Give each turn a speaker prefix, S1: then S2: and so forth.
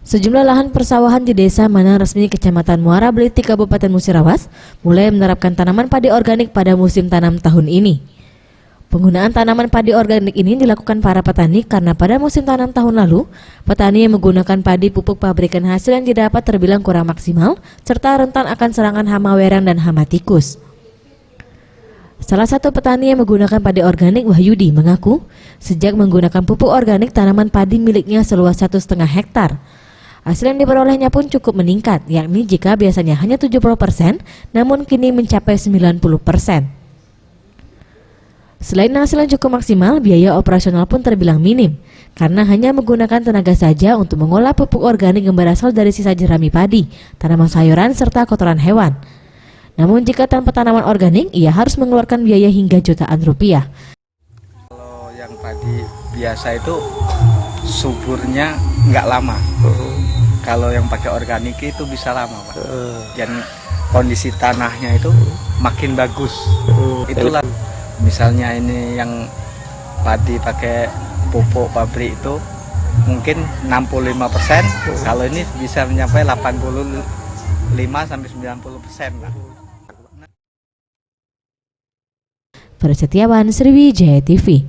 S1: Sejumlah lahan persawahan di Desa Manang Resmi Kecamatan Muara Beliti Kabupaten Musirawas mulai menerapkan tanaman padi organik pada musim tanam tahun ini. Penggunaan tanaman padi organik ini dilakukan para petani karena pada musim tanam tahun lalu, petani yang menggunakan padi pupuk pabrikan hasil yang didapat terbilang kurang maksimal serta rentan akan serangan hama werang dan hama tikus. Salah satu petani yang menggunakan padi organik, Wahyudi, mengaku sejak menggunakan pupuk organik tanaman padi miliknya seluas 1,5 hektar. Hasil yang diperolehnya pun cukup meningkat, yakni jika biasanya hanya 70%, namun kini mencapai 90%. Selain hasil yang cukup maksimal, biaya operasional pun terbilang minim, karena hanya menggunakan tenaga saja untuk mengolah pupuk organik yang berasal dari sisa jerami padi, tanaman sayuran, serta kotoran hewan. Namun jika tanpa tanaman organik, ia harus mengeluarkan biaya hingga jutaan rupiah.
S2: Kalau yang padi biasa itu suburnya nggak lama. Kalau yang pakai organik itu bisa lama, Pak. Dan kondisi tanahnya itu makin bagus. Itulah misalnya ini yang padi pakai pupuk pabrik itu mungkin 65%, kalau ini bisa mencapai 85 sampai 90%, Pak.
S1: Prasetyawan, Sriwijaya TV.